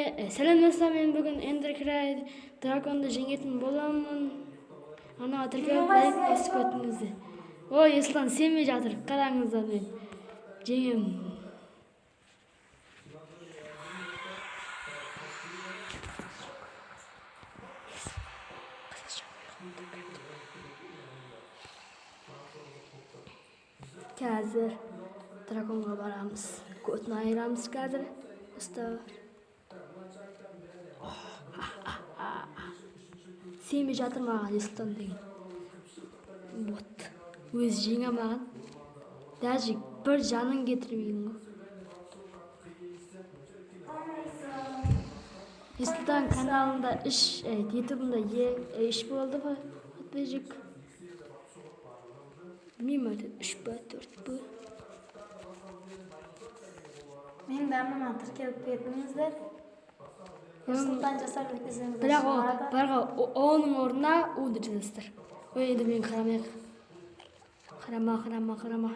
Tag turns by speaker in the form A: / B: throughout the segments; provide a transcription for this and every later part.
A: Сәлеметсіздер, мен бүгін Эндеркрай драконды жеңетін боламын. Ана тіркеліп лайк басып өтіңіздер. Ой, Ислам сенбей жатыр. Қараңыздар, мен жеңемін. Қазір драконға барамыз. Көтін айырамыз қазір. Достар. Сенбей жатыр маған Ислам деген. Вот. Өз жеңе маған. Даже бір жанын кетірмейін ғой. Ислам каналында ютубында 3 болды ғой. Подписчик. Bilmiyorum, 3 bö, 4 bö.
B: Мен бәрінен тіркеліп кетіңіздер. Нұрсұлтан жасап өткізіңіздер.
A: Бірақ барға оның орнына уды жазыңыздар. Ой, енді мен қарамайық. Қарама.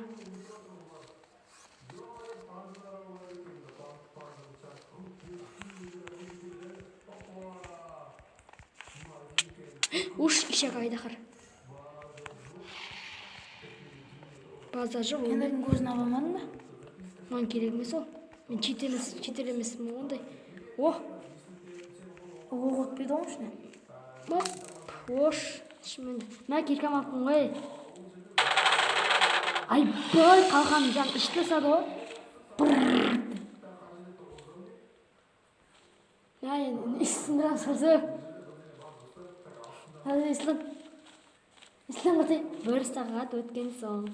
A: Уш, ишек айдақыр. Базар жоқ.
B: Кендердің көзін абамадың ба?
A: Маған керек емес ол. Мен читер емеспін ондай. Оқ
B: өтпейді оң ішіне.
A: Ош. Мен керкем аппын ғой. Ай, бай қалған жан ішті сады ғой. Мен ішсіндірам сұрсы. Ислам қытай. Бір сағат өткен соң.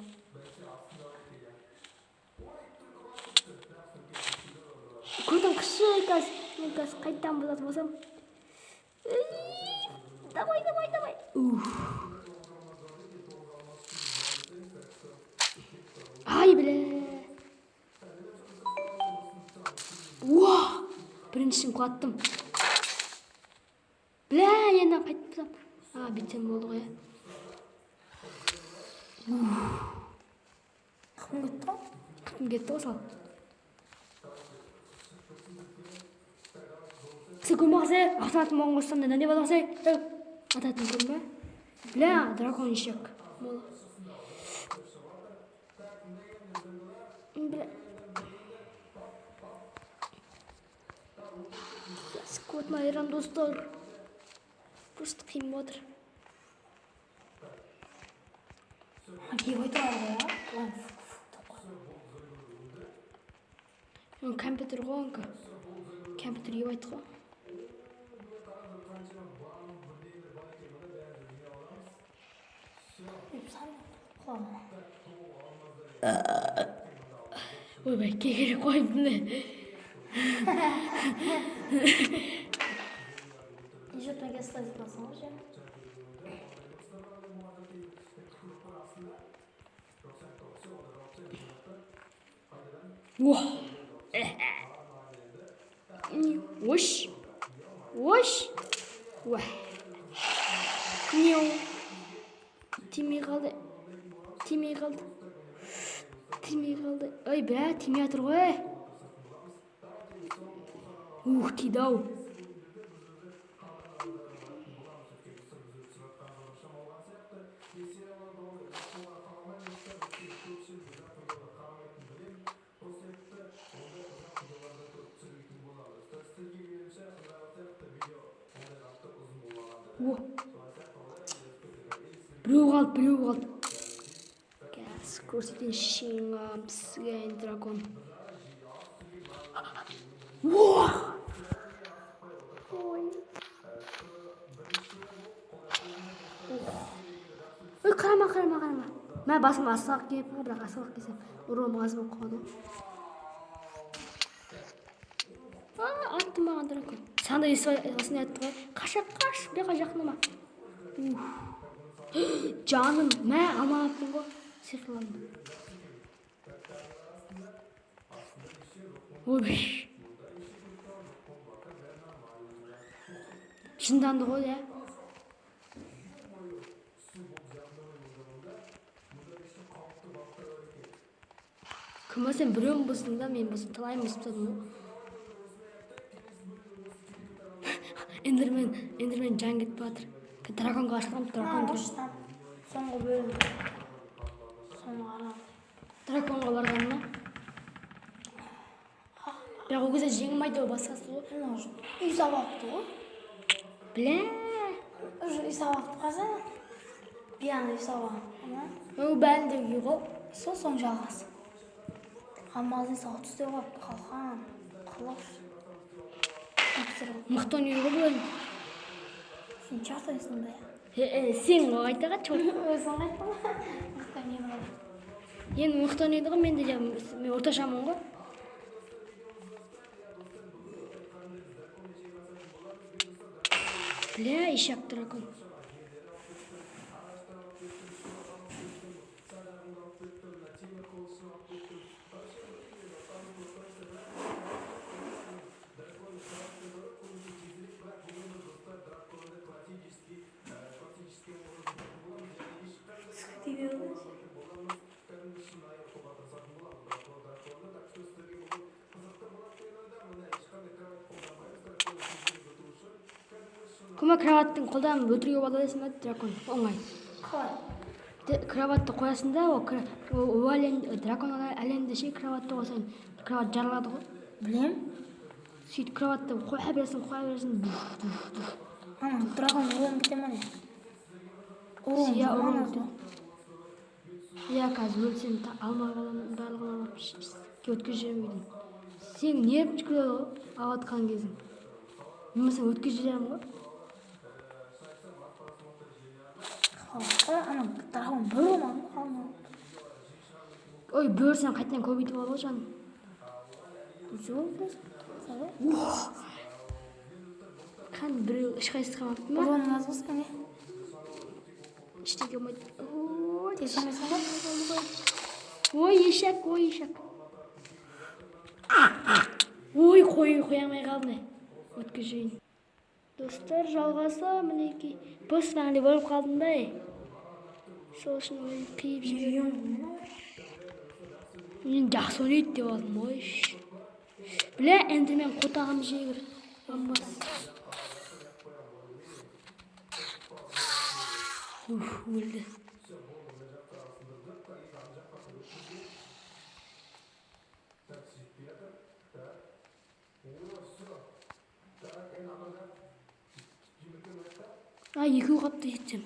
A: Көтім кіші кәз. Мен кәз қайттан бұлаты болсам. Давай. Ай, біле. Уа! Біріншісін қуаттым. Біле, енді қайттым болсам. Бітсем болды ғой. Қытым кетті ғой сол. Көрмақсы, ататын моң қостамда нәне балақсы. Ататын көрме. Бля, дракон ешек. Бля. Көтін айырам, достар. Просто қиын отыр.
B: Кеп айтылады ғой,
A: Компьютер ғой, компьютер еп айтты ғой. Ойбай, керек қойып бұны.
B: Ежетмен кесілді басың ғой, жем.
A: Ош. Неу. Тимей қалды. Ой, бә, тимей атыр ғой. Тиді-ау. Біреу қалды. Кәс, көрсетен шешеңім сізген дракон. Ой, қарама. Мен басым асық кеп, бірақ асық кесем. Ұрым аз болып қалды. Атты маған дракон. Санда осыны айтты ғой. Қаш, беға жақынама. Жаным, мен аманаттым ғой. Сиқырландым. Ой. Жынданды ғой, Кім сен біреуін бұздың да, мен бұздың талайын бұзып тадым. Enderman can ketip atыр. Dragonga açılgан дракон тұр.
B: Соңғы бөлім. Соңғы ара.
A: Драконға барғанына. Бірақ ол кезде жеңілмейді ғой, басқасы ғой.
B: Үй сабақты ғой.
A: Біле.
B: Уже үй сабақты қаза. Bir anda үй сабақты.
A: Ол бәрінде үй ғой.
B: Соң жалғасы. Алмазын сағат түсте қойып қалқан. Қалаш.
A: Мықты ойнайды ғой бұл.
B: Сен чартайсың ба?
A: Сен ғой айтаға чорт.
B: Өзің қайттың ба? Мықты ойнайды ғой.
A: Енді мықты ойнайды ғой, мен орташамын ғой. Бля, ишак дракон. Kuma kravаттың қолданып өлтіруге болады десің бе, дракон? Оңай.
B: Қалай?
A: Краватты қоясың да, дракон әлемінде ше краватты қойсаң, крават жарылады ғой.
B: Білем.
A: Сөйтіп краватты қоя бересің.
B: Ана, дракон ұрын кете ма не?
A: Иә, ұрын кете. Иә, қазір өлсен алмай қаламын, барлығына барып өткізіп жібермейді. Сен не күледі ғой, ағатқан кезің. Немесе өткізіп жіберем ғой.
B: Ана, дракон бір ұрман.
A: Ой, бөрсен қайтынан көбейтіп алды ғой жаным. Қан біреу ешқайсысы қалмапты ма?
B: Ұрын жазғысы не?
A: Ештеңе болмайды.
B: Тесемесің ба?
A: Ой, ешек. Ой, қойамай қалды. Өткізейін. Достар, жалғасы мінекей. Босағандай болып қалдым да. Сол үшін ойын қиып жүрген. Мен жақсы ойнайды деп алдым ғой. Біле, Эндермен қотағым жегір. Өлді. Екеу қапты жетсем.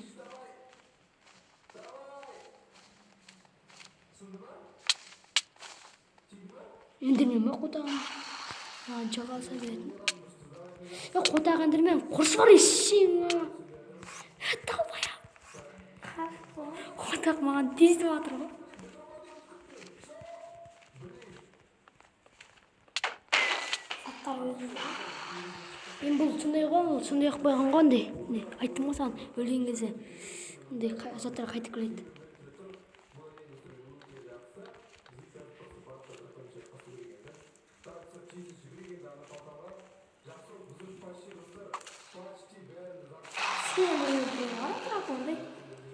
A: Эндермен ма қотағым? Жалғаса беретін. Қотақ Эндермен құрсы бар ешең. Талбая. Қотақ маған тезді батыр ғой.
B: Саттар өзің.
A: Мен бұл сондай ғой, сондай қойған ғой ондай. Айттым ғой саған, өлген кезде. Ондай заттар қайтып келеді.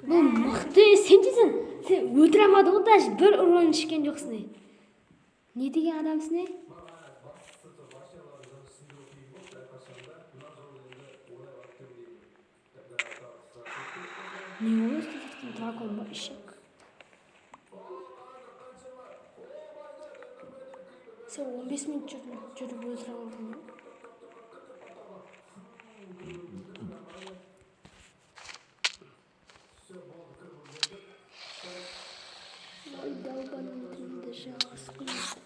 A: Бұл мықты, сен дейсің, сен өлтіре алмады ғой, даже бір ұрын ішкен жоқсың. Не деген адамсың, не? Не olur istedim дракон var ишек. Sen 15 minut жүріп өлтіре алдың. Ой, долбаның тілінде жалғыз қылмайды.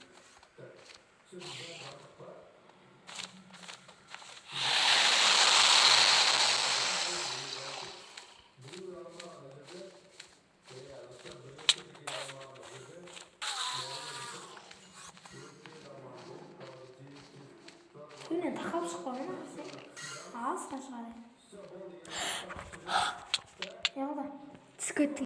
B: Yine takap çıkıyor mu? Ağız taşları. Ya da.
A: Sıkıntı.